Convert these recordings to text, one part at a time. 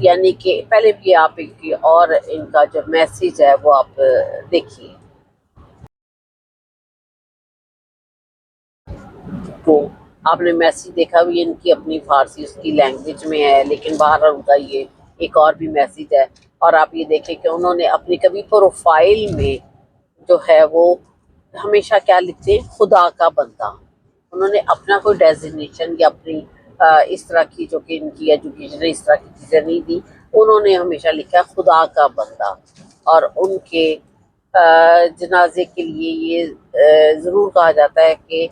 یعنی کہ پہلے بھی آپ ایک اور ان کا جو میسیج ہے وہ آپ دیکھیے. تو آپ نے میسیج دیکھا بھی، ان کی اپنی فارسی اس کی لینگویج میں ہے، لیکن باہر ان کا یہ ایک اور بھی میسیج ہے. اور آپ یہ دیکھیں کہ انہوں نے اپنی کبھی پروفائل میں جو ہے وہ ہمیشہ کیا لکھتے ہیں، خدا کا بندہ. انہوں نے اپنا کوئی ڈیزگنیشن یا اپنی اس طرح کی جو کہ ان کی ایجوکیشن اس طرح کی چیزیں نہیں دی. انہوں نے ہمیشہ لکھا خدا کا بندہ. اور ان کے جنازے کے لیے یہ ضرور کہا جاتا ہے کہ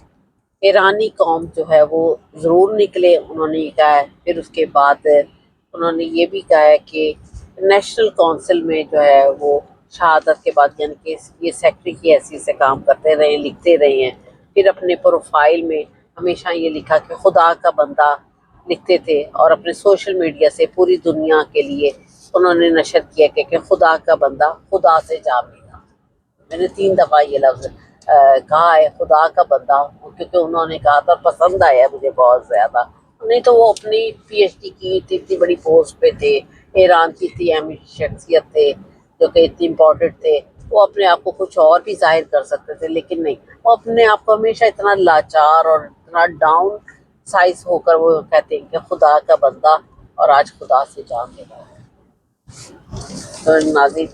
ایرانی قوم جو ہے وہ ضرور نکلے. انہوں نے یہ کہا ہے. پھر اس کے بعد انہوں نے یہ بھی کہا ہے کہ نیشنل کونسل میں جو ہے وہ شہادت کے بعد، یعنی کہ یہ سیکٹری کی حیثیت سے کام کرتے رہے ہیں، لکھتے رہے ہیں. پھر اپنے پروفائل میں ہمیشہ یہ لکھا کہ خدا کا بندہ لکھتے تھے، اور اپنے سوشل میڈیا سے پوری دنیا کے لیے انہوں نے نشر کیا کہ خدا کا بندہ خدا سے جا ملا. میں نے 3 دفعہ یہ لفظ کہا ہے، خدا کا بندہ، کیونکہ انہوں نے کہا تھا اور پسند آیا مجھے بہت زیادہ. نہیں تو وہ اپنی پی ایچ ڈی کی اتنی بڑی پوسٹ پہ تھے، ایران کی اتنی اہم شخصیت تھے جو کہ اتنی امپورٹنٹ تھے. وہ اپنے آپ کو کچھ اور بھی ظاہر کر سکتے تھے، لیکن نہیں، وہ اپنے آپ کو ہمیشہ اتنا لاچار اور اتنا ڈاؤن سائز ہو کر وہ کہتے ہیں کہ خدا کا بندہ، اور آج خدا سے جا ملا. تو ناظرین،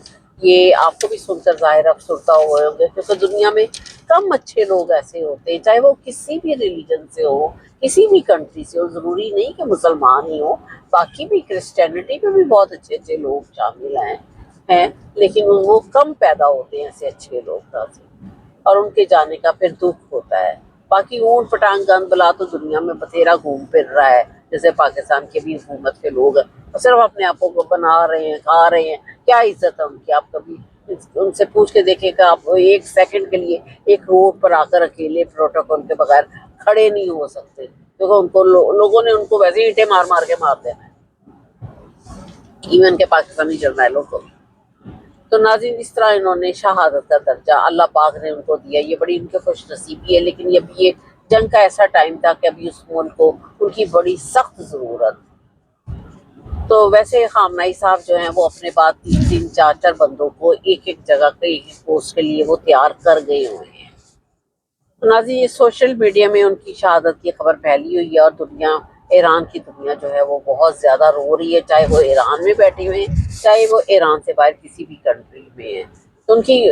یہ آپ کو بھی سن کر ظاہر افسردہ ہوئے ہوں گے، کیونکہ دنیا میں کم اچھے لوگ ایسے ہوتے ہیں، چاہے وہ کسی بھی ریلیجن سے ہو، کسی بھی کنٹری سے ہو. ضروری نہیں کہ مسلمان ہی ہو، باقی بھی کرسچینٹی میں بھی بہت اچھے اچھے لوگ شامل ہیں، لیکن وہ کم پیدا ہوتے ہیں ایسے اچھے لوگ، اور ان کے جانے کا پھر دکھ ہوتا ہے. باقی اونٹ پٹانگ گند بلا تو دنیا میں بتھیرا گھوم پھر رہا ہے، جیسے پاکستان کے بھی حکومت کے لوگ ہیں، صرف اپنے آپ کو بنا رہے ہیں، کھا رہے ہیں. کیا عزت ہے ان کی؟ آپ کبھی ان سے پوچھ کے دیکھیں کہ آپ ایک سیکنڈ کے لیے ایک روڈ پر آ کر اکیلے پروٹوکول کے بغیر کھڑے نہیں ہو سکتے، کیونکہ ان کو لوگوں نے ان کو ویسے ہی اینٹیں مار مار کے مار دینا ہے، ایون کے پاکستانی جرنیلوں کو. تو ناظرین، اس طرح انہوں نے شہادت کا درجہ اللہ پاک نے ان کو دیا. یہ بڑی ان کی خوش نصیبی ہے. لیکن یہ جنگ کا ایسا ٹائم تھا کہ ابھی اس ملک کو ان کی بڑی سخت ضرورت. تو ویسے خامنائی صاحب جو ہیں وہ اپنے بعد 3-4 بندوں کو ایک ایک جگہ کے ایک ایک پوسٹ کے لیے وہ تیار کر گئے ہوئے ہیں. تو ناظرین، یہ سوشل میڈیا میں ان کی شہادت کی خبر پھیلی ہوئی ہے، اور دنیا، ایران کی دنیا جو ہے وہ بہت زیادہ رو رہی ہے، چاہے وہ ایران میں بیٹھے ہوئے ہیں، چاہے وہ ایران سے باہر کسی بھی کنٹری میں ہیں. تو ان کی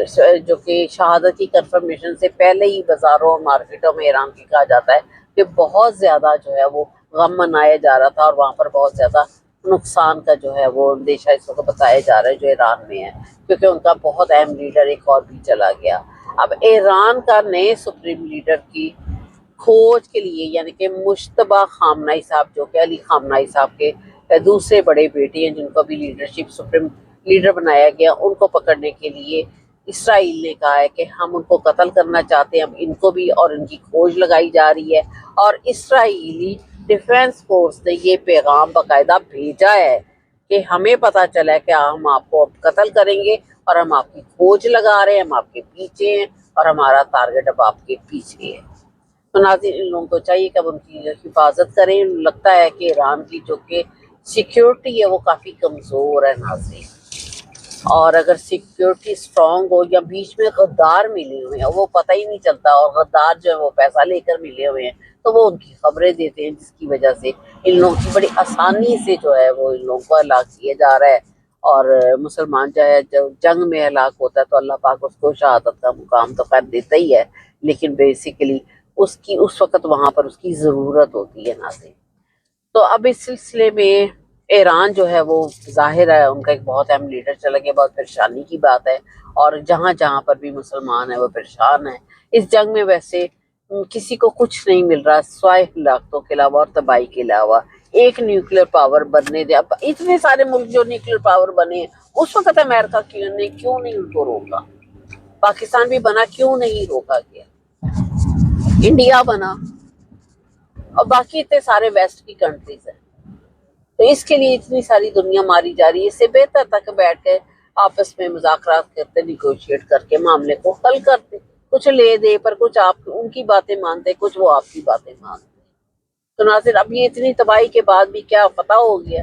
جو کہ شہادت کی کنفرمیشن سے پہلے ہی بازاروں اور مارکیٹوں میں ایران کی کہا جاتا ہے کہ بہت زیادہ جو ہے وہ غم منایا جا رہا تھا، اور وہاں پر بہت زیادہ نقصان کا جو ہے وہ اندیشہ اس وقت بتایا جا رہا ہے جو ایران میں ہے، کیونکہ ان کا بہت اہم لیڈر ایک اور بھی چلا گیا. اب ایران کا نئے سپریم لیڈر کی کھوج کے لیے، یعنی کہ مشتبہ خامنائی صاحب جو کہ علی خامنائی صاحب کے دوسرے بڑے بیٹے ہیں، جن کو بھی لیڈرشپ سپریم لیڈر بنایا گیا، ان کو پکڑنے کے لیے اسرائیل نے کہا ہے کہ ہم ان کو قتل کرنا چاہتے ہیں. اب ان کو بھی اور ان کی کھوج لگائی جا رہی ہے، اور اسرائیلی ڈیفینس فورس نے یہ پیغام باقاعدہ بھیجا ہے کہ ہمیں پتہ چلا ہے کہ ہم آپ کو اب قتل کریں گے، اور ہم آپ کی کھوج لگا رہے ہیں، ہم آپ کے پیچھے ہیں، اور ہمارا ٹارگٹ اب آپ کے پیچھے ہے. تو ناظرین، ان لوگوں کو چاہیے کہ اب ان کی حفاظت کریں. لگتا ہے کہ ایران کی جو کہ سیکیورٹی ہے وہ کافی کمزور ہے ناظرین، اور اگر سیکیورٹی اسٹرانگ ہو، یا بیچ میں غدار ملے ہوئے ہیں، وہ پتہ ہی نہیں چلتا، اور غدار جو ہے وہ پیسہ لے کر ملے ہوئے ہیں، تو وہ ان کی خبریں دیتے ہیں، جس کی وجہ سے ان لوگوں کی بڑی آسانی سے جو ہے وہ ان لوگوں کو ہلاک کیا جا رہا ہے. اور مسلمان جو ہے جب جنگ میں ہلاک ہوتا ہے تو اللہ پاک اس کو شہادت کا مقام تو خیر دیتا ہی ہے، لیکن بیسیکلی اس وقت وہاں پر اس کی ضرورت ہوتی ہے ناظرین. تو اب اس سلسلے میں ایران جو ہے وہ ظاہر ہے ان کا ایک بہت اہم لیڈر چلا گیا، بہت پریشانی کی بات ہے، اور جہاں جہاں پر بھی مسلمان ہیں وہ پریشان ہیں. اس جنگ میں ویسے کسی کو کچھ نہیں مل رہا سوائے ہلاکتوں کے علاوہ اور تباہی کے علاوہ. ایک نیوکلیر پاور بننے دے. اب اتنے سارے ملک جو نیوکلیر پاور بنے ہیں، اس وقت امریکہ کیوں نہیں ان کو روکا؟ پاکستان بھی بنا، کیوں نہیں روکا گیا؟ انڈیا بنا، اور باقی اتنے سارے ویسٹ کی کنٹریز ہیں. تو اس کے لیے اتنی ساری دنیا ماری جا رہی ہے. اس سے بہتر تھا کہ بیٹھ کے آپس میں مذاکرات کرتے، نیگوشیٹ کر کے معاملے کو حل کرتے، کچھ لے دے پر کچھ آپ ان کی باتیں مانتے، کچھ وہ آپ کی باتیں مانتے. تو ناصر، اب یہ اتنی تباہی کے بعد بھی کیا پتہ ہو گیا